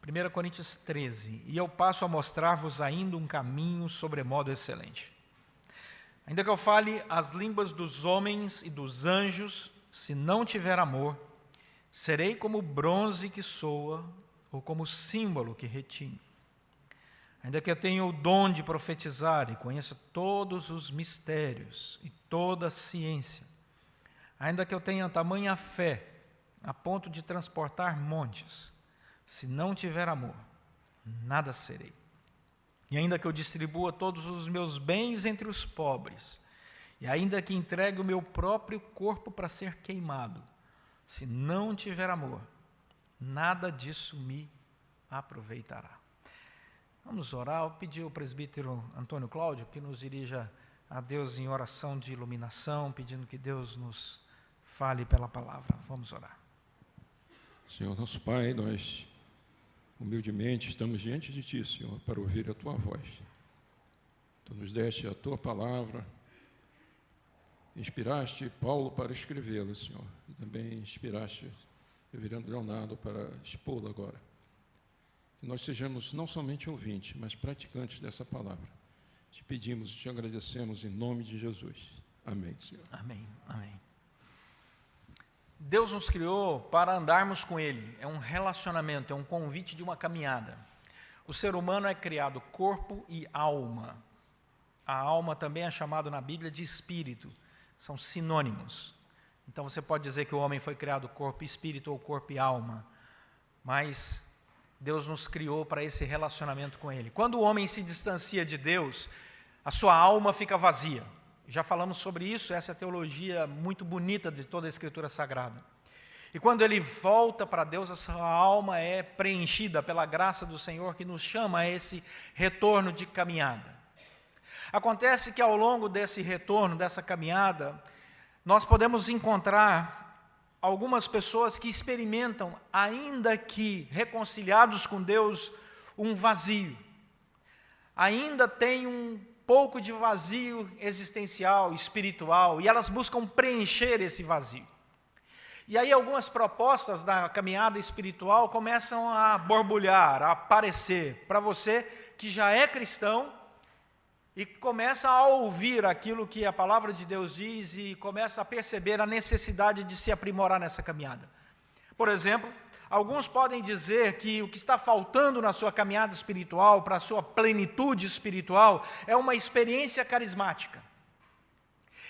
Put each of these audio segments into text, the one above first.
1 Coríntios 13, e eu passo a mostrar-vos ainda um caminho sobremodo excelente. Ainda que eu fale as línguas dos homens e dos anjos, se não tiver amor, serei como bronze que soa, ou como símbolo que retine. Ainda que eu tenha o dom de profetizar e conheça todos os mistérios e toda a ciência, ainda que eu tenha tamanha fé, a ponto de transportar montes, se não tiver amor, nada serei. E ainda que eu distribua todos os meus bens entre os pobres, e ainda que entregue o meu próprio corpo para ser queimado, se não tiver amor, nada disso me aproveitará. Vamos orar. Eu pedi ao presbítero Antônio Cláudio que nos dirija a Deus em oração de iluminação, pedindo que Deus nos fale pela palavra. Vamos orar. Senhor nosso Pai, nós humildemente estamos diante de Ti, Senhor, para ouvir a Tua voz. Tu nos deste a Tua palavra, inspiraste Paulo para escrevê-la, Senhor, e também inspiraste o reverendo Leonardo para expô-la agora. Que nós sejamos não somente ouvintes, mas praticantes dessa palavra. Te pedimos e te agradecemos em nome de Jesus. Amém, Senhor. Amém, amém. Deus nos criou para andarmos com Ele. É um relacionamento, é um convite de uma caminhada. O ser humano é criado corpo e alma. A alma também é chamada na Bíblia de espírito. São sinônimos. Então você pode dizer que o homem foi criado corpo e espírito ou corpo e alma. Mas Deus nos criou para esse relacionamento com Ele. Quando o homem se distancia de Deus, a sua alma fica vazia. Já falamos sobre isso, essa é a teologia muito bonita de toda a Escritura Sagrada. E quando ele volta para Deus, a sua alma é preenchida pela graça do Senhor, que nos chama a esse retorno de caminhada. Acontece que ao longo desse retorno, dessa caminhada, nós podemos encontrar algumas pessoas que experimentam, ainda que reconciliados com Deus, um vazio. Ainda tem um pouco de vazio existencial, espiritual, e elas buscam preencher esse vazio. E aí algumas propostas da caminhada espiritual começam a borbulhar, a aparecer para você que já é cristão e começa a ouvir aquilo que a palavra de Deus diz e começa a perceber a necessidade de se aprimorar nessa caminhada. Por exemplo, alguns podem dizer que o que está faltando na sua caminhada espiritual, para a sua plenitude espiritual, é uma experiência carismática.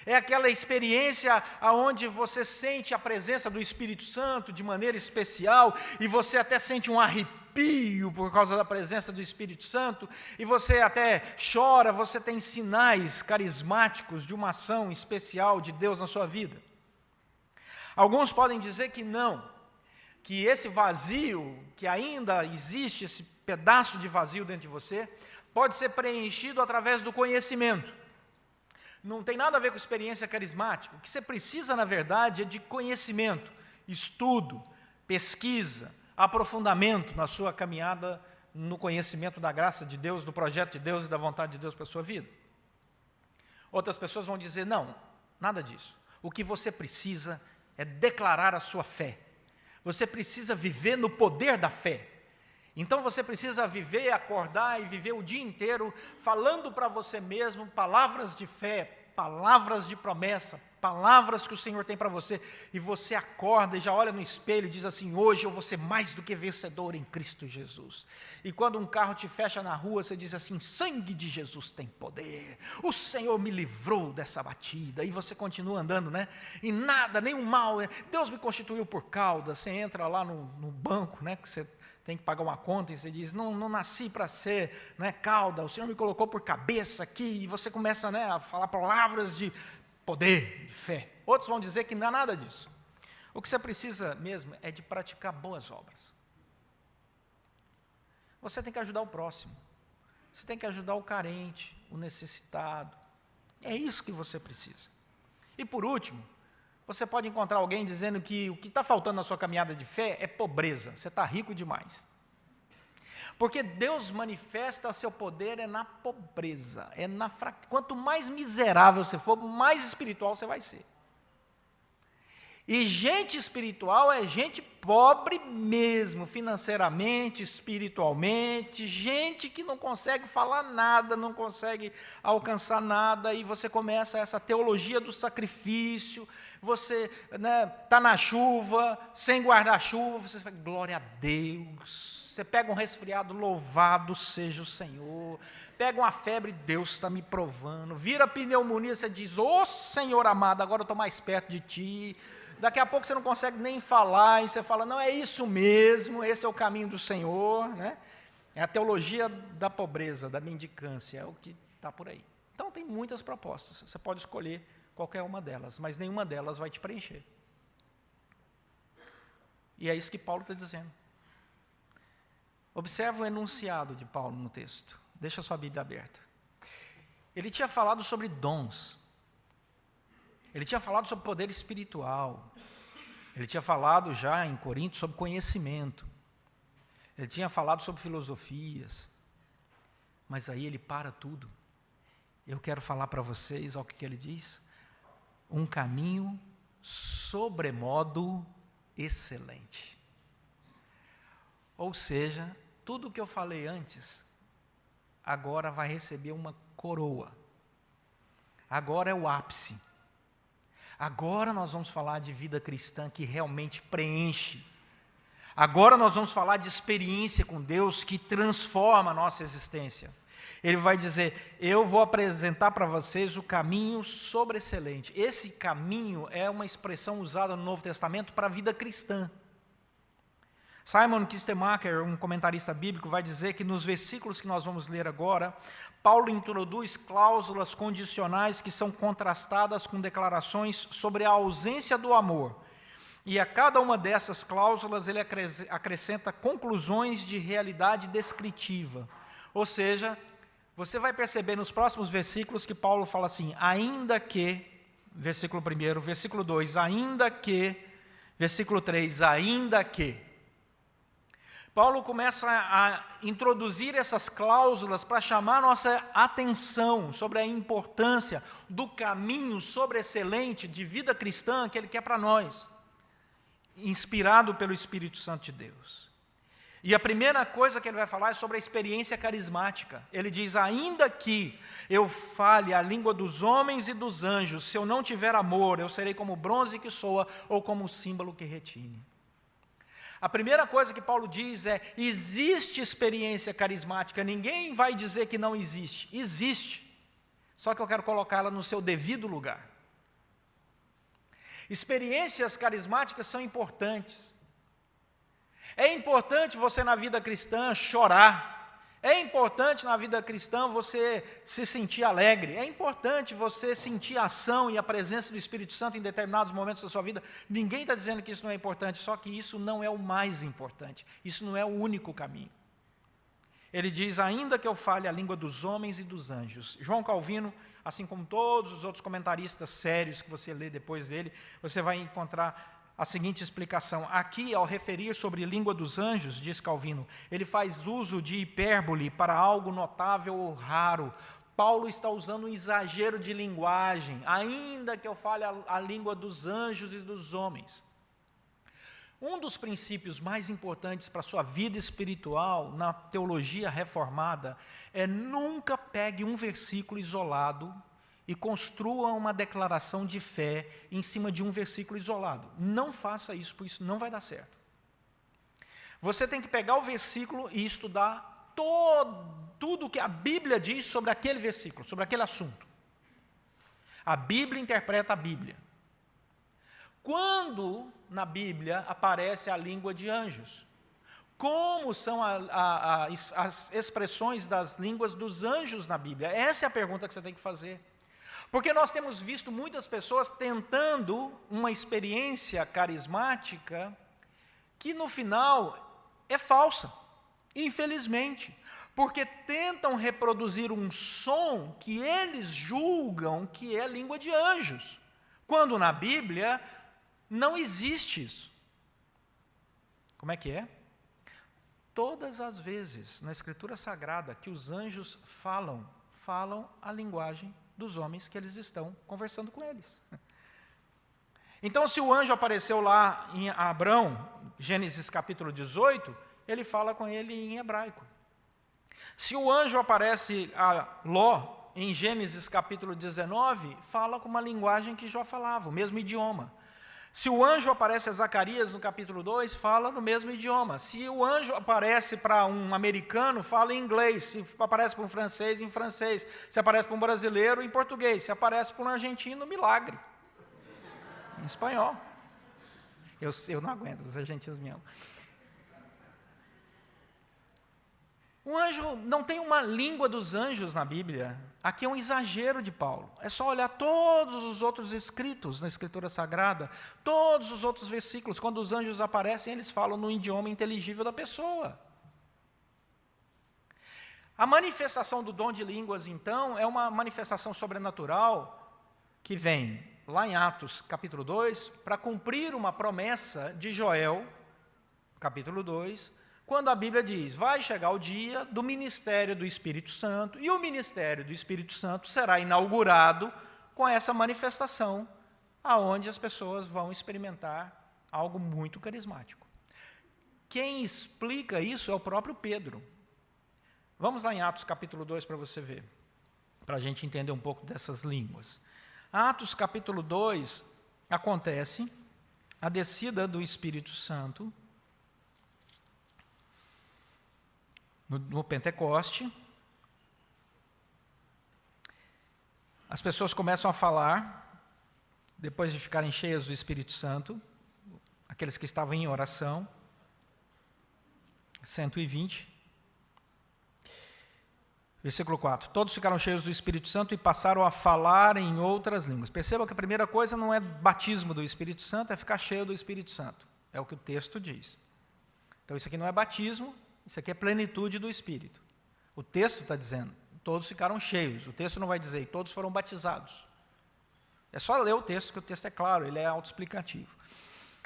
É aquela experiência onde você sente a presença do Espírito Santo de maneira especial e você até sente um arrepio por causa da presença do Espírito Santo e você até chora, você tem sinais carismáticos de uma ação especial de Deus na sua vida. Alguns podem dizer que não, que esse vazio, que ainda existe esse pedaço de vazio dentro de você, pode ser preenchido através do conhecimento. Não tem nada a ver com experiência carismática. O que você precisa, na verdade, é de conhecimento, estudo, pesquisa, aprofundamento na sua caminhada no conhecimento da graça de Deus, do projeto de Deus e da vontade de Deus para a sua vida. Outras pessoas vão dizer, não, nada disso. O que você precisa é declarar a sua fé. Você precisa viver no poder da fé. Então você precisa viver, acordar e viver o dia inteiro falando para você mesmo palavras de fé, palavras de promessa, palavras que o Senhor tem para você, e você acorda e já olha no espelho e diz assim, hoje eu vou ser mais do que vencedor em Cristo Jesus. E quando um carro te fecha na rua, você diz assim, sangue de Jesus tem poder, o Senhor me livrou dessa batida, e você continua andando, né? E nada, nenhum mal, Deus me constituiu por cauda. Você entra lá no banco, né? Que você tem que pagar uma conta, e você diz, não nasci para ser, né, cauda, o Senhor me colocou por cabeça aqui, e você começa, né, a falar palavras de poder, de fé. Outros vão dizer que não é nada disso. O que você precisa mesmo é de praticar boas obras. Você tem que ajudar o próximo, você tem que ajudar o carente, o necessitado, é isso que você precisa. E por último, você pode encontrar alguém dizendo que o que está faltando na sua caminhada de fé é pobreza, você está rico demais. Porque Deus manifesta seu poder na pobreza, na fraqueza. Quanto mais miserável você for, mais espiritual você vai ser. E gente espiritual é gente pobre mesmo, financeiramente, espiritualmente, gente que não consegue falar nada, não consegue alcançar nada, e você começa essa teologia do sacrifício, você está na chuva, sem guarda-chuva, você fala, glória a Deus. Você pega um resfriado, louvado seja o Senhor. Pega uma febre, Deus está me provando. Vira pneumonia, você diz, ô Senhor amado, agora eu estou mais perto de Ti. Daqui a pouco você não consegue nem falar, e você fala, não, é isso mesmo, esse é o caminho do Senhor. Né? É a teologia da pobreza, da mendicância, é o que está por aí. Então tem muitas propostas, você pode escolher qualquer uma delas, mas nenhuma delas vai te preencher. E é isso que Paulo está dizendo. Observa o enunciado de Paulo no texto. Deixa a sua Bíblia aberta. Ele tinha falado sobre dons. Ele tinha falado sobre poder espiritual. Ele tinha falado já em Corinto sobre conhecimento. Ele tinha falado sobre filosofias. Mas aí ele para tudo. Eu quero falar para vocês, olha o que ele diz. Um caminho sobremodo excelente. Ou seja, tudo o que eu falei antes, agora vai receber uma coroa. Agora é o ápice. Agora nós vamos falar de vida cristã que realmente preenche. Agora nós vamos falar de experiência com Deus que transforma a nossa existência. Ele vai dizer, eu vou apresentar para vocês o caminho sobreexcelente. Esse caminho é uma expressão usada no Novo Testamento para a vida cristã. Simon Kistemaker, um comentarista bíblico, vai dizer que nos versículos que nós vamos ler agora, Paulo introduz cláusulas condicionais que são contrastadas com declarações sobre a ausência do amor. E a cada uma dessas cláusulas ele acrescenta conclusões de realidade descritiva. Ou seja, você vai perceber nos próximos versículos que Paulo fala assim, ainda que, versículo 1, versículo 2, ainda que, versículo 3, ainda que. Paulo começa a introduzir essas cláusulas para chamar nossa atenção sobre a importância do caminho sobreexcelente de vida cristã que ele quer para nós, inspirado pelo Espírito Santo de Deus. E a primeira coisa que ele vai falar é sobre a experiência carismática. Ele diz, ainda que eu fale a língua dos homens e dos anjos, se eu não tiver amor, eu serei como bronze que soa ou como símbolo que retine. A primeira coisa que Paulo diz é, existe experiência carismática, ninguém vai dizer que não existe. Existe, só que eu quero colocá-la no seu devido lugar. Experiências carismáticas são importantes. É importante você na vida cristã chorar. É importante na vida cristã você se sentir alegre. É importante você sentir a ação e a presença do Espírito Santo em determinados momentos da sua vida. Ninguém está dizendo que isso não é importante, só que isso não é o mais importante. Isso não é o único caminho. Ele diz, ainda que eu fale a língua dos homens e dos anjos. João Calvino, assim como todos os outros comentaristas sérios que você lê depois dele, você vai encontrar a seguinte explicação. Aqui, ao referir sobre língua dos anjos, diz Calvino, ele faz uso de hipérbole para algo notável ou raro. Paulo está usando um exagero de linguagem, ainda que eu fale a língua dos anjos e dos homens. Um dos princípios mais importantes para a sua vida espiritual, na teologia reformada, é nunca pegue um versículo isolado e construa uma declaração de fé em cima de um versículo isolado. Não faça isso, porque isso não vai dar certo. Você tem que pegar o versículo e estudar tudo o que a Bíblia diz sobre aquele versículo, sobre aquele assunto. A Bíblia interpreta a Bíblia. Quando na Bíblia aparece a língua de anjos? Como são as expressões das línguas dos anjos na Bíblia? Essa é a pergunta que você tem que fazer. Porque nós temos visto muitas pessoas tentando uma experiência carismática que no final é falsa, infelizmente, porque tentam reproduzir um som que eles julgam que é língua de anjos, quando na Bíblia não existe isso. Como é que é? Todas as vezes na Escritura Sagrada que os anjos falam a linguagem dos homens que eles estão conversando com eles. Então, se o anjo apareceu lá em Abrão, Gênesis capítulo 18, ele fala com ele em hebraico. Se o anjo aparece a Ló, em Gênesis capítulo 19, fala com uma linguagem que Jó falava, o mesmo idioma. Se o anjo aparece a Zacarias no capítulo 2, fala no mesmo idioma. Se o anjo aparece para um americano, fala em inglês. Se aparece para um francês, em francês. Se aparece para um brasileiro, em português. Se aparece para um argentino, milagre. Em espanhol. Eu não aguento, os argentinos me amam. O anjo, não tem uma língua dos anjos na Bíblia. Aqui é um exagero de Paulo. É só olhar todos os outros escritos na Escritura Sagrada, todos os outros versículos. Quando os anjos aparecem, eles falam no idioma inteligível da pessoa. A manifestação do dom de línguas, então, é uma manifestação sobrenatural que vem lá em Atos, capítulo 2, para cumprir uma promessa de Joel, capítulo 2, quando a Bíblia diz, vai chegar o dia do ministério do Espírito Santo, e o ministério do Espírito Santo será inaugurado com essa manifestação, aonde as pessoas vão experimentar algo muito carismático. Quem explica isso é o próprio Pedro. Vamos lá em Atos capítulo 2 para você ver, para a gente entender um pouco dessas línguas. Atos capítulo 2, acontece a descida do Espírito Santo, no Pentecoste. As pessoas começam a falar, depois de ficarem cheias do Espírito Santo, aqueles que estavam em oração, 120. Versículo 4. Todos ficaram cheios do Espírito Santo e passaram a falar em outras línguas. Perceba que a primeira coisa não é batismo do Espírito Santo, é ficar cheio do Espírito Santo. É o que o texto diz. Então isso aqui não é batismo, isso aqui é plenitude do Espírito. O texto está dizendo, todos ficaram cheios. O texto não vai dizer, todos foram batizados. É só ler o texto, que o texto é claro, ele é autoexplicativo.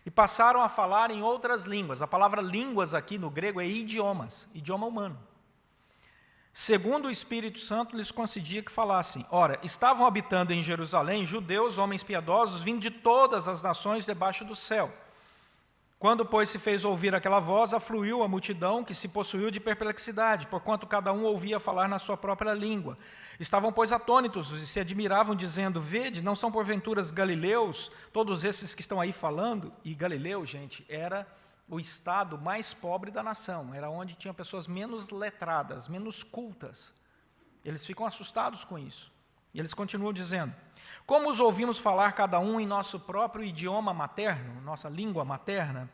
E passaram a falar em outras línguas. A palavra línguas aqui no grego é idiomas, idioma humano. Segundo o Espírito Santo, lhes concedia que falassem. Ora, estavam habitando em Jerusalém judeus, homens piedosos, vindo de todas as nações debaixo do céu. Quando, pois, se fez ouvir aquela voz, afluiu a multidão, que se possuiu de perplexidade, porquanto cada um ouvia falar na sua própria língua. Estavam, pois, atônitos e se admiravam, dizendo, vede, não são porventuras galileus, todos esses que estão aí falando? E Galileu, gente, era o estado mais pobre da nação, era onde tinha pessoas menos letradas, menos cultas. Eles ficam assustados com isso. E eles continuam dizendo, como os ouvimos falar cada um em nosso próprio idioma materno, nossa língua materna,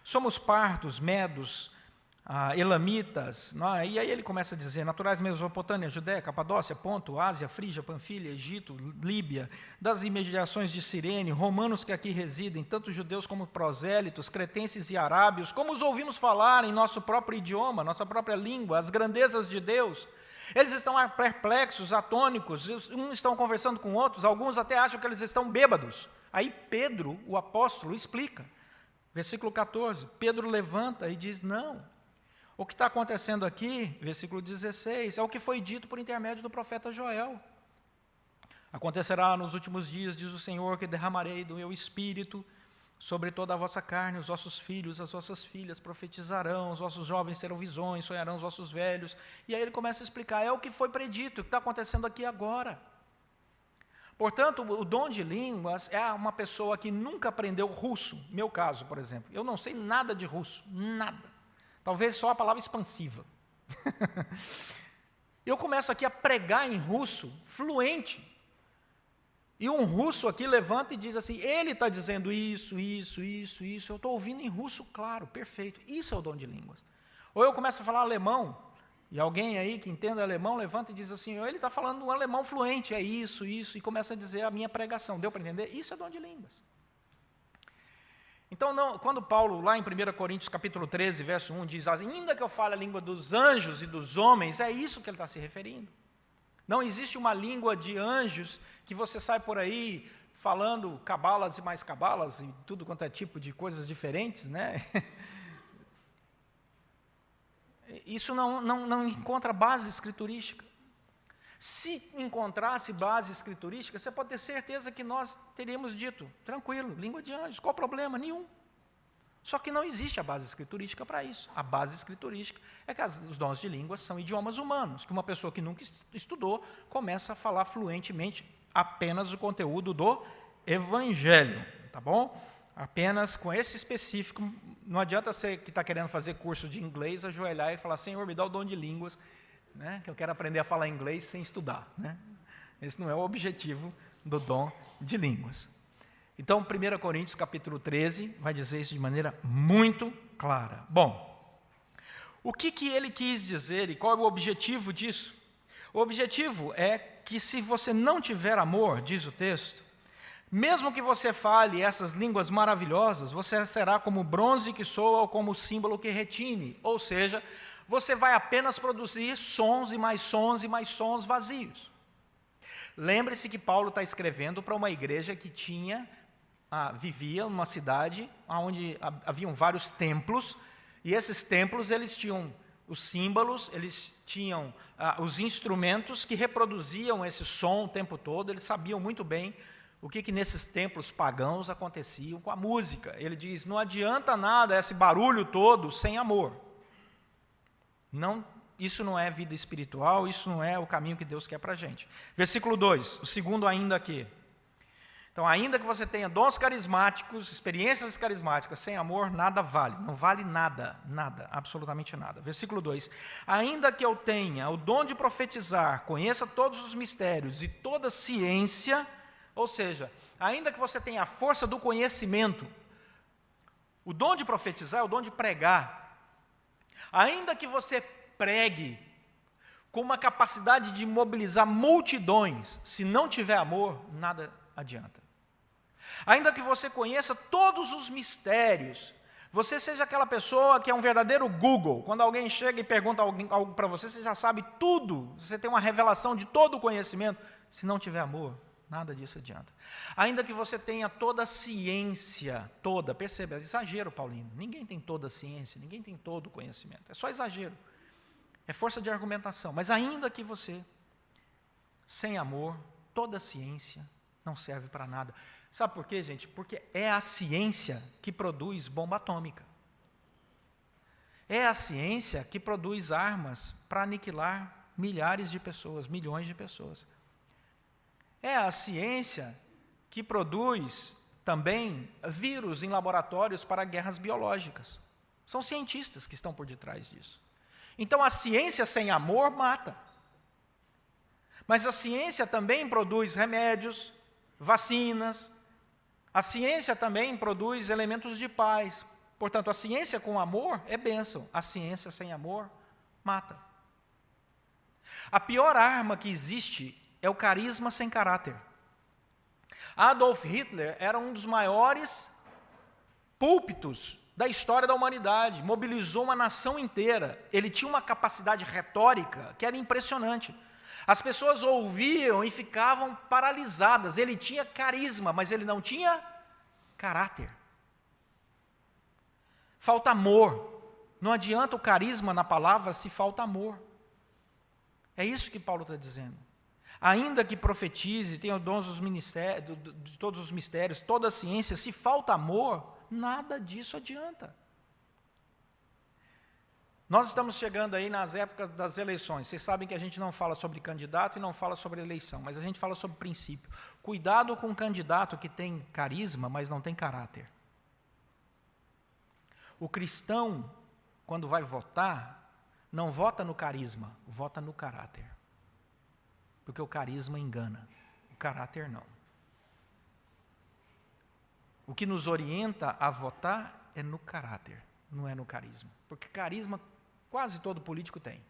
somos partos, medos, elamitas, e aí ele começa a dizer, naturais Mesopotâmia, Judéia, Capadócia, Ponto, Ásia, Frígia, Panfilha, Egito, Líbia, das imediações de Cirene, romanos que aqui residem, tanto judeus como prosélitos, cretenses e arábios, como os ouvimos falar em nosso próprio idioma, nossa própria língua, as grandezas de Deus. Eles estão perplexos, atônicos, uns estão conversando com outros, alguns até acham que eles estão bêbados. Aí Pedro, o apóstolo, explica. Versículo 14, Pedro levanta e diz, não, o que está acontecendo aqui, versículo 16, é o que foi dito por intermédio do profeta Joel. Acontecerá nos últimos dias, diz o Senhor, que derramarei do meu espírito sobre toda a vossa carne, os vossos filhos, as vossas filhas profetizarão, os vossos jovens terão visões, sonharão os vossos velhos. E aí ele começa a explicar, é o que foi predito, o que está acontecendo aqui agora. Portanto, o dom de línguas é uma pessoa que nunca aprendeu russo, meu caso, por exemplo. Eu não sei nada de russo, nada. Talvez só a palavra expansiva. Eu começo aqui a pregar em russo, fluente. E um russo aqui levanta e diz assim, ele está dizendo isso, isso, isso, isso. Eu estou ouvindo em russo, claro, perfeito. Isso é o dom de línguas. Ou eu começo a falar alemão, e alguém aí que entenda alemão levanta e diz assim, ele está falando um alemão fluente, é isso, isso, e começa a dizer a minha pregação. Deu para entender? Isso é dom de línguas. Então, quando Paulo, lá em 1 Coríntios capítulo 13, verso 1, diz, ainda que eu fale a língua dos anjos e dos homens, é isso que ele está se referindo. Não existe uma língua de anjos que você sai por aí falando cabalas e mais cabalas, e tudo quanto é tipo de coisas diferentes, né? Isso não encontra base escriturística. Se encontrasse base escriturística, você pode ter certeza que nós teríamos dito, tranquilo, língua de anjos, qual o problema? Nenhum. Só que não existe a base escriturística para isso. A base escriturística é que os dons de línguas são idiomas humanos, que uma pessoa que nunca estudou começa a falar fluentemente apenas o conteúdo do Evangelho, tá bom? Apenas com esse específico. Não adianta você que está querendo fazer curso de inglês ajoelhar e falar, Senhor, me dá o dom de línguas, né, que eu quero aprender a falar inglês sem estudar, né? Esse não é o objetivo do dom de línguas. Então, 1 Coríntios capítulo 13 vai dizer isso de maneira muito clara. Bom, o que ele quis dizer e qual é o objetivo disso? O objetivo é que se você não tiver amor, diz o texto, mesmo que você fale essas línguas maravilhosas, você será como bronze que soa ou como símbolo que retine, ou seja, você vai apenas produzir sons e mais sons e mais sons vazios. Lembre-se que Paulo está escrevendo para uma igreja que vivia numa cidade onde haviam vários templos, e esses templos eles tinham os símbolos, eles tinham os instrumentos que reproduziam esse som o tempo todo, eles sabiam muito bem o que nesses templos pagãos acontecia com a música. Ele diz, não adianta nada esse barulho todo sem amor. Não, isso não é vida espiritual, isso não é o caminho que Deus quer para a gente. Versículo 2, o segundo ainda aqui. Então, ainda que você tenha dons carismáticos, experiências carismáticas, sem amor, nada vale. Não vale nada, nada, absolutamente nada. Versículo 2. Ainda que eu tenha o dom de profetizar, conheça todos os mistérios e toda ciência, ou seja, ainda que você tenha a força do conhecimento, o dom de profetizar é o dom de pregar. Ainda que você pregue com uma capacidade de mobilizar multidões, se não tiver amor, nada adianta. Ainda que você conheça todos os mistérios, você seja aquela pessoa que é um verdadeiro Google, quando alguém chega e pergunta algo para você, você já sabe tudo, você tem uma revelação de todo o conhecimento, se não tiver amor, nada disso adianta. Ainda que você tenha toda a ciência, perceba, é exagero, Paulino, ninguém tem toda a ciência, ninguém tem todo o conhecimento, é só exagero, é força de argumentação, mas ainda que você, sem amor, toda a ciência não serve para nada. Sabe por quê, gente? Porque é a ciência que produz bomba atômica. É a ciência que produz armas para aniquilar milhares de pessoas, milhões de pessoas. É a ciência que produz também vírus em laboratórios para guerras biológicas. São cientistas que estão por detrás disso. Então, a ciência sem amor mata. Mas a ciência também produz remédios, vacinas. A ciência também produz elementos de paz. Portanto, a ciência com amor é bênção. A ciência sem amor mata. A pior arma que existe é o carisma sem caráter. Adolf Hitler era um dos maiores púlpitos da história da humanidade. Mobilizou uma nação inteira. Ele tinha uma capacidade retórica que era impressionante. As pessoas ouviam e ficavam paralisadas. Ele tinha carisma, mas ele não tinha caráter. Falta amor. Não adianta o carisma na palavra se falta amor. É isso que Paulo está dizendo. Ainda que profetize, tenha dons de todos os mistérios, toda a ciência, se falta amor, nada disso adianta. Nós estamos chegando aí nas épocas das eleições. Vocês sabem que a gente não fala sobre candidato e não fala sobre eleição, mas a gente fala sobre princípio. Cuidado com um candidato que tem carisma, mas não tem caráter. O cristão, quando vai votar, não vota no carisma, vota no caráter. Porque o carisma engana, o caráter não. O que nos orienta a votar é no caráter, não é no carisma. Porque carisma quase todo político tem.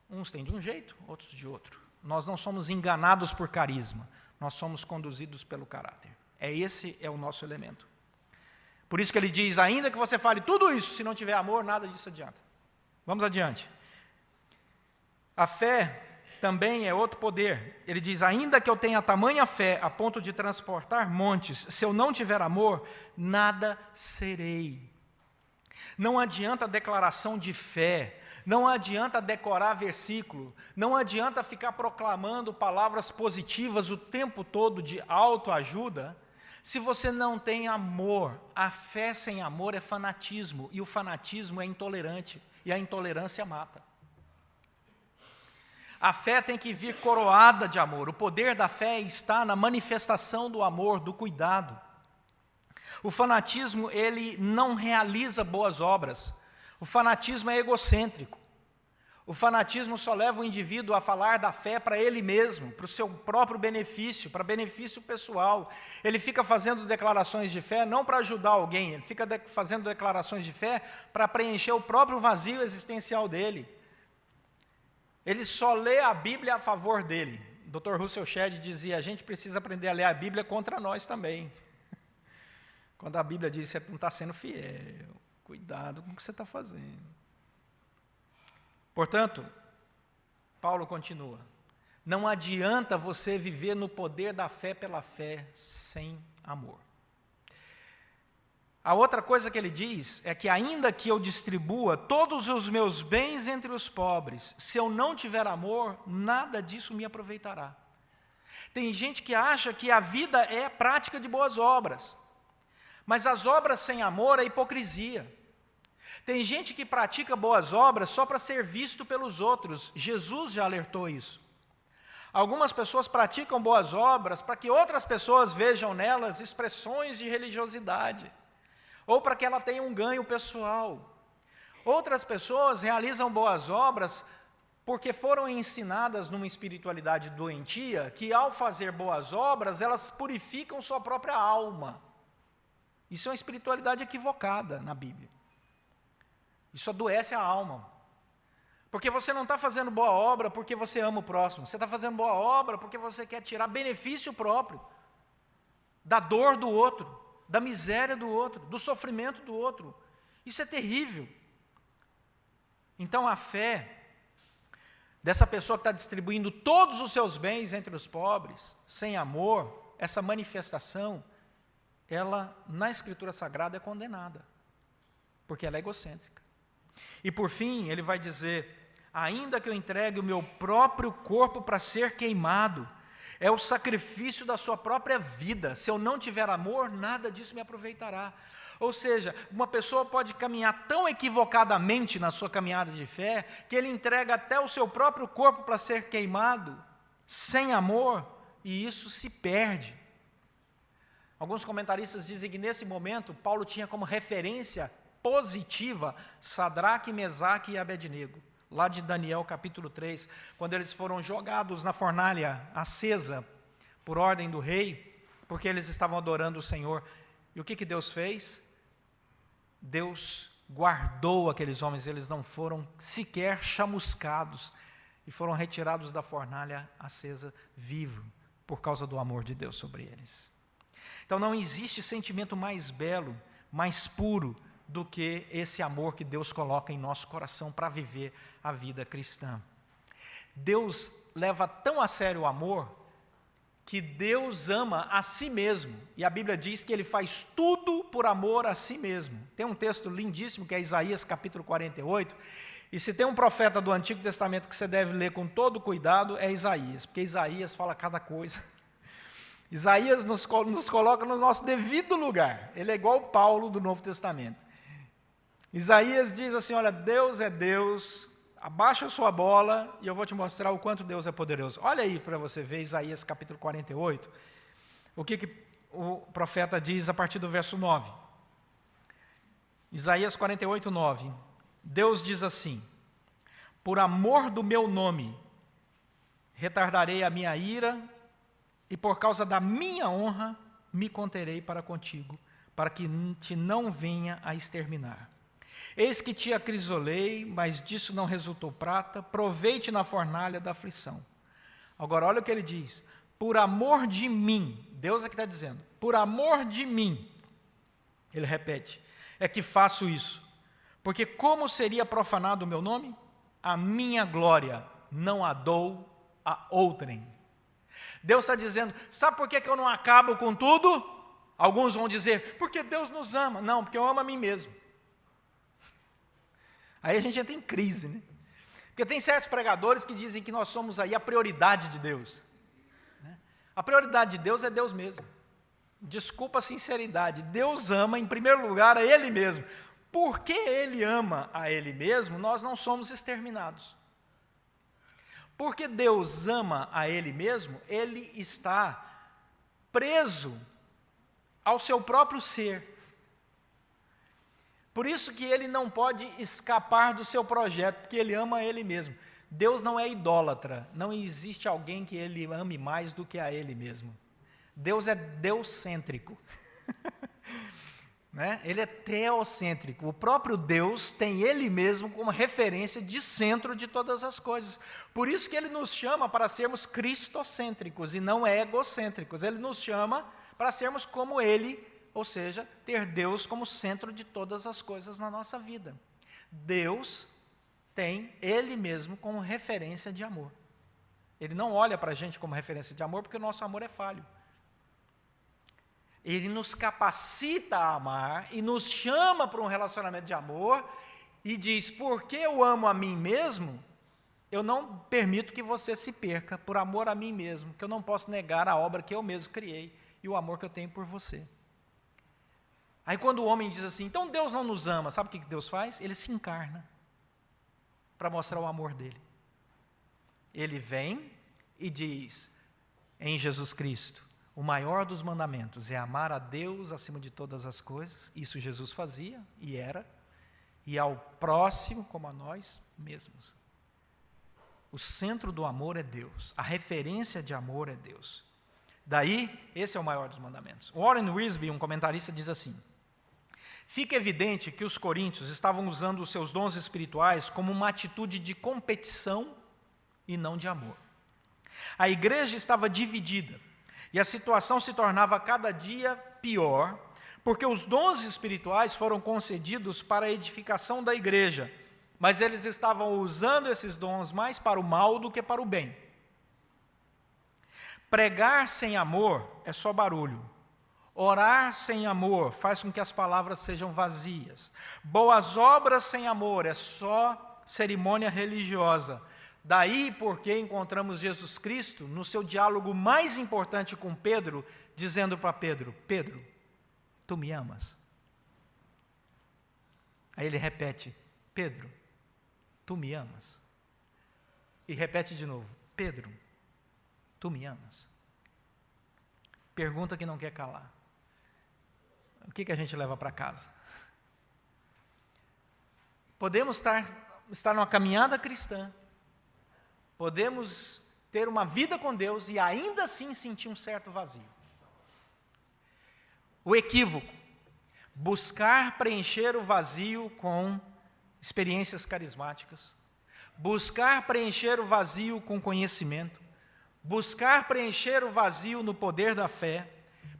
Uns têm de um jeito, outros de outro. Nós não somos enganados por carisma, nós somos conduzidos pelo caráter. Esse é o nosso elemento. Por isso que ele diz, ainda que você fale tudo isso, se não tiver amor, nada disso adianta. Vamos adiante. A fé também é outro poder. Ele diz, ainda que eu tenha tamanha fé a ponto de transportar montes, se eu não tiver amor, nada serei. Não adianta declaração de fé, não adianta decorar versículo, não adianta ficar proclamando palavras positivas o tempo todo de autoajuda, se você não tem amor. A fé sem amor é fanatismo, e o fanatismo é intolerante, e a intolerância mata. A fé tem que vir coroada de amor. O poder da fé está na manifestação do amor, do cuidado. O fanatismo, ele não realiza boas obras. O fanatismo é egocêntrico. O fanatismo só leva o indivíduo a falar da fé para ele mesmo, para o seu próprio benefício, para benefício pessoal. Ele fica fazendo declarações de fé não para ajudar alguém, ele fica fazendo declarações de fé para preencher o próprio vazio existencial dele. Ele só lê a Bíblia a favor dele. O Dr. Russell Shedd dizia: a gente precisa aprender a ler a Bíblia contra nós também. Quando a Bíblia diz que você não está sendo fiel, cuidado com o que você está fazendo. Portanto, Paulo continua: não adianta você viver no poder da fé pela fé sem amor. A outra coisa que ele diz é que, ainda que eu distribua todos os meus bens entre os pobres, se eu não tiver amor, nada disso me aproveitará. Tem gente que acha que a vida é prática de boas obras, mas as obras sem amor é hipocrisia. Tem gente que pratica boas obras só para ser visto pelos outros. Jesus já alertou isso. Algumas pessoas praticam boas obras para que outras pessoas vejam nelas expressões de religiosidade, ou para que ela tenha um ganho pessoal. Outras pessoas realizam boas obras porque foram ensinadas numa espiritualidade doentia, que ao fazer boas obras, elas purificam sua própria alma. Isso é uma espiritualidade equivocada na Bíblia. Isso adoece a alma. Porque você não está fazendo boa obra porque você ama o próximo. Você está fazendo boa obra porque você quer tirar benefício próprio da dor do outro, da miséria do outro, do sofrimento do outro. Isso é terrível. Então a fé dessa pessoa que está distribuindo todos os seus bens entre os pobres, sem amor, essa manifestação, ela na Escritura Sagrada é condenada, porque ela é egocêntrica. E por fim, ele vai dizer: ainda que eu entregue o meu próprio corpo para ser queimado, é o sacrifício da sua própria vida. Se eu não tiver amor, nada disso me aproveitará. Ou seja, uma pessoa pode caminhar tão equivocadamente na sua caminhada de fé, que ele entrega até o seu próprio corpo para ser queimado, sem amor, e isso se perde. Alguns comentaristas dizem que nesse momento, Paulo tinha como referência positiva Sadraque, Mesaque e Abednego, lá de Daniel capítulo 3, quando eles foram jogados na fornalha acesa por ordem do rei, porque eles estavam adorando o Senhor. E o que Deus fez? Deus guardou aqueles homens, eles não foram sequer chamuscados, e foram retirados da fornalha acesa vivo, por causa do amor de Deus sobre eles. Então não existe sentimento mais belo, mais puro, do que esse amor que Deus coloca em nosso coração para viver a vida cristã. Deus leva tão a sério o amor, que Deus ama a si mesmo, e a Bíblia diz que Ele faz tudo por amor a si mesmo. Tem um texto lindíssimo que é Isaías capítulo 48, e se tem um profeta do Antigo Testamento que você deve ler com todo cuidado, é Isaías, porque Isaías fala cada coisa. Isaías nos coloca no nosso devido lugar, ele é igual Paulo do Novo Testamento. Isaías diz assim: olha, Deus é Deus, abaixa a sua bola e eu vou te mostrar o quanto Deus é poderoso. Olha aí para você ver Isaías capítulo 48, o que o profeta diz a partir do verso 9. Isaías 48, 9. Deus diz assim: por amor do meu nome, retardarei a minha ira, e por causa da minha honra, me conterei para contigo, para que te não venha a exterminar. Eis que te acrisolei, mas disso não resultou prata, provei-te na fornalha da aflição. Agora, olha o que ele diz: por amor de mim, Deus é que está dizendo, por amor de mim, ele repete, é que faço isso, porque como seria profanado o meu nome? A minha glória não a dou a outrem. Deus está dizendo: sabe por que eu não acabo com tudo? Alguns vão dizer: porque Deus nos ama. Não, porque eu amo a mim mesmo. Aí a gente entra em crise, né? Porque tem certos pregadores que dizem que nós somos aí a prioridade de Deus. Né? A prioridade de Deus é Deus mesmo. Desculpa a sinceridade, Deus ama em primeiro lugar a Ele mesmo. Porque Ele ama a Ele mesmo, nós não somos exterminados. Porque Deus ama a Ele mesmo, Ele está preso ao seu próprio ser. Por isso que Ele não pode escapar do seu projeto, porque Ele ama a Ele mesmo. Deus não é idólatra, não existe alguém que Ele ame mais do que a Ele mesmo. Deus é deuscêntrico. Né? Ele é teocêntrico. O próprio Deus tem Ele mesmo como referência de centro de todas as coisas. Por isso que Ele nos chama para sermos cristocêntricos e não egocêntricos. Ele nos chama para sermos como Ele, ou seja, ter Deus como centro de todas as coisas na nossa vida. Deus tem Ele mesmo como referência de amor. Ele não olha para a gente como referência de amor porque o nosso amor é falho. Ele nos capacita a amar e nos chama para um relacionamento de amor e diz, porque eu amo a mim mesmo, eu não permito que você se perca por amor a mim mesmo, que eu não posso negar a obra que eu mesmo criei e o amor que eu tenho por você. Aí quando o homem diz assim, então Deus não nos ama, sabe o que Deus faz? Ele se encarna para mostrar o amor dele. Ele vem e diz, em Jesus Cristo, o maior dos mandamentos é amar a Deus acima de todas as coisas, isso Jesus fazia e era, e ao próximo como a nós mesmos. O centro do amor é Deus, a referência de amor é Deus. Daí, esse é o maior dos mandamentos. Warren Wiersbe, um comentarista, diz assim, fica evidente que os coríntios estavam usando os seus dons espirituais como uma atitude de competição e não de amor. A igreja estava dividida e a situação se tornava cada dia pior, porque os dons espirituais foram concedidos para a edificação da igreja, mas eles estavam usando esses dons mais para o mal do que para o bem. Pregar sem amor é só barulho. Orar sem amor faz com que as palavras sejam vazias. Boas obras sem amor é só cerimônia religiosa. Daí porque encontramos Jesus Cristo no seu diálogo mais importante com Pedro, dizendo para Pedro, Pedro, tu me amas? Aí ele repete, Pedro, tu me amas? E repete de novo, Pedro, tu me amas? Pergunta que não quer calar. O que a gente leva para casa? Podemos estar numa caminhada cristã, podemos ter uma vida com Deus e ainda assim sentir um certo vazio. O equívoco, buscar preencher o vazio com experiências carismáticas, buscar preencher o vazio com conhecimento, buscar preencher o vazio no poder da fé,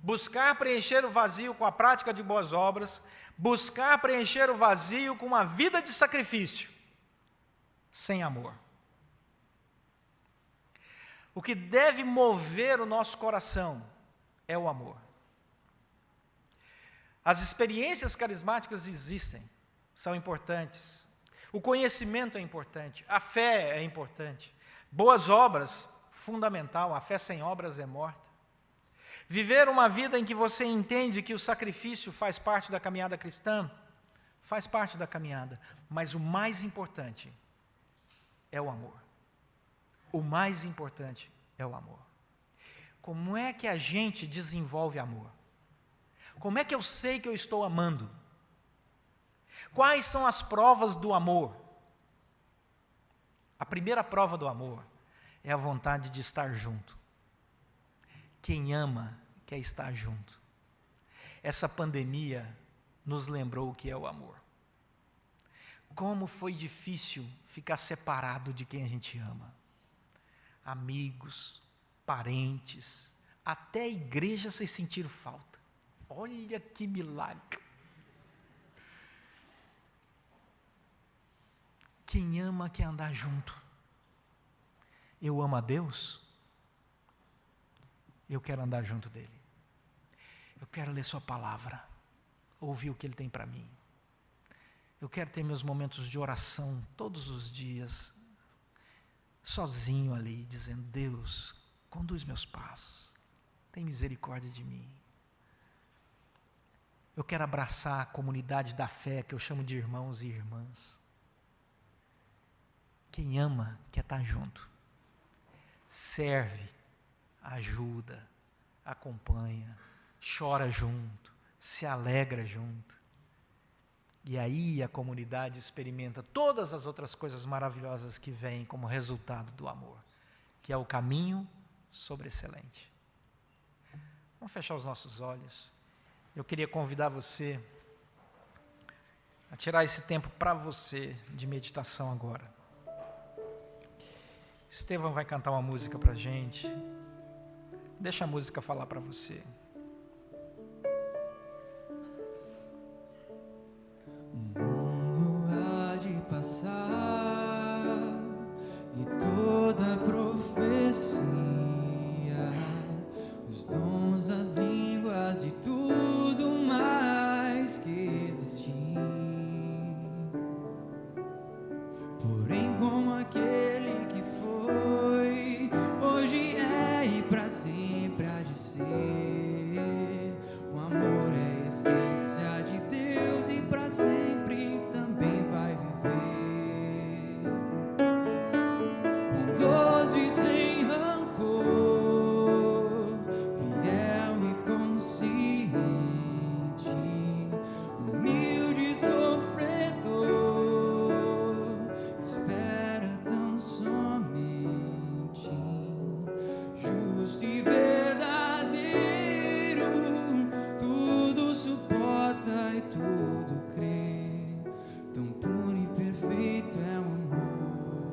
buscar preencher o vazio com a prática de boas obras, buscar preencher o vazio com uma vida de sacrifício, sem amor. O que deve mover o nosso coração é o amor. As experiências carismáticas existem, são importantes. O conhecimento é importante, a fé é importante. Boas obras, fundamental, a fé sem obras é morta. Viver uma vida em que você entende que o sacrifício faz parte da caminhada cristã, faz parte da caminhada, mas o mais importante é o amor. O mais importante é o amor. Como é que a gente desenvolve amor? Como é que eu sei que eu estou amando? Quais são as provas do amor? A primeira prova do amor é a vontade de estar junto. Quem ama quer estar junto. Essa pandemia nos lembrou o que é o amor. Como foi difícil ficar separado de quem a gente ama. Amigos, parentes, até a igreja se sentiram falta. Olha que milagre. Quem ama quer andar junto. Eu amo a Deus, eu quero andar junto dele. Eu quero ler sua palavra, ouvir o que ele tem para mim. Eu quero ter meus momentos de oração todos os dias, sozinho ali, dizendo: Deus, conduz meus passos, tem misericórdia de mim. Eu quero abraçar a comunidade da fé, que eu chamo de irmãos e irmãs. Quem ama quer estar junto, serve, ajuda, acompanha, chora junto, se alegra junto. E aí a comunidade experimenta todas as outras coisas maravilhosas que vêm como resultado do amor, que é o caminho sobreexcelente. Vamos fechar os nossos olhos. Eu queria convidar você a tirar esse tempo para você de meditação agora. Estevão vai cantar uma música para a gente. Deixa a música falar para você. O mundo há de passar e toda profecia, os dons, as línguas e tudo mais que existir. Porém, como aquele que foi, hoje é e para sempre há de ser. O amor é a essência de Deus e para sempre também vai viver. Bondoso e sem rancor, fiel e consciente, humilde e sofredor, espera tão somente, justo e verdadeiro, tudo suporta e tudo crê, tão puro e perfeito é o amor,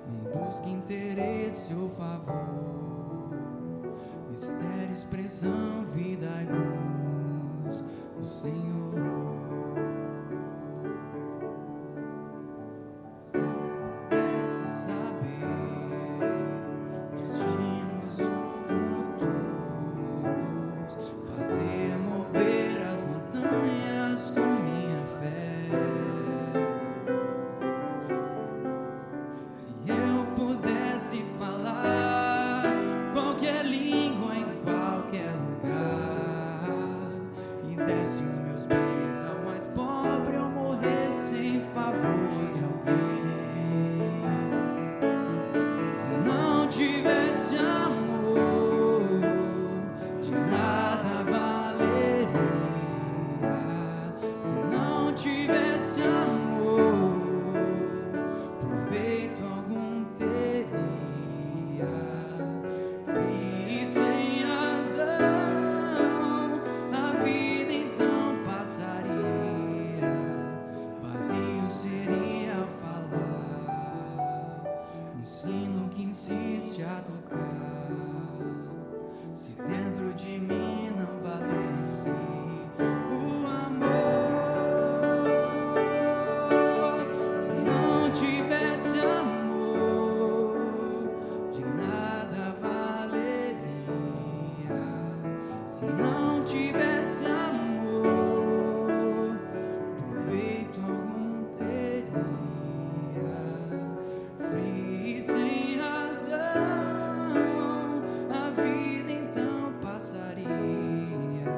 não busca interesse ou favor, mistério, expressão, vida e luz do Senhor. Se eu pudesse saber destinos ou futuros, fazer mover as montanhas com minha fé. Se eu pudesse falar qualquer língua em qualquer lugar e desse os meus bens ao mais pobre, eu morresse em favor de alguém. Se não tivesse amor, de nada valeria. Se não tivesse amor, proveito algum teria. Fiz sem razão, a vida então passaria, vazio seria ao falar, um sino que insiste a tocar. Se dentro de mim não valesse o amor, se não tivesse amor, de nada valeria. Se não tivesse amor, proveito algum teria. Frio e sem razão, a vida então passaria,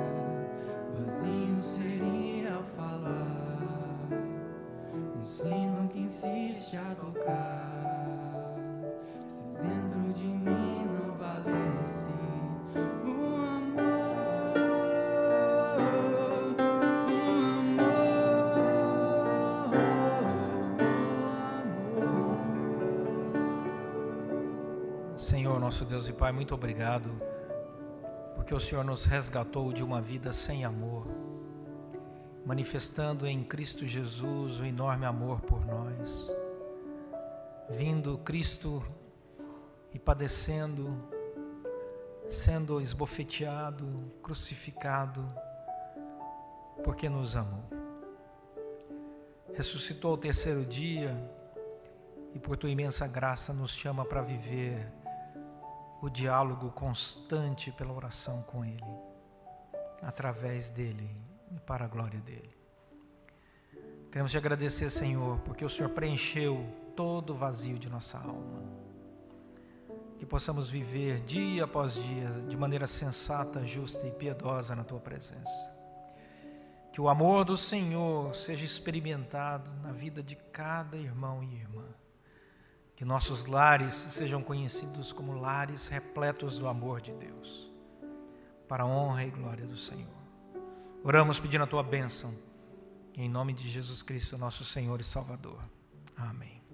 vazio seria ao falar, um sino que insiste a tocar. Se dentro de mim não valesse o amor, Senhor, nosso Deus e Pai, muito obrigado, porque o Senhor nos resgatou de uma vida sem amor, manifestando em Cristo Jesus o enorme amor por nós. Vindo Cristo e padecendo, sendo esbofeteado, crucificado, porque nos amou. Ressuscitou ao terceiro dia e por tua imensa graça nos chama para viver o diálogo constante pela oração com Ele, através dele e para a glória dele. Queremos te agradecer, Senhor, porque o Senhor preencheu todo o vazio de nossa alma. Que possamos viver dia após dia de maneira sensata, justa e piedosa na tua presença. Que o amor do Senhor seja experimentado na vida de cada irmão e irmã. Que nossos lares sejam conhecidos como lares repletos do amor de Deus, para a honra e glória do Senhor. Oramos pedindo a tua bênção, em nome de Jesus Cristo, nosso Senhor e Salvador. Amém.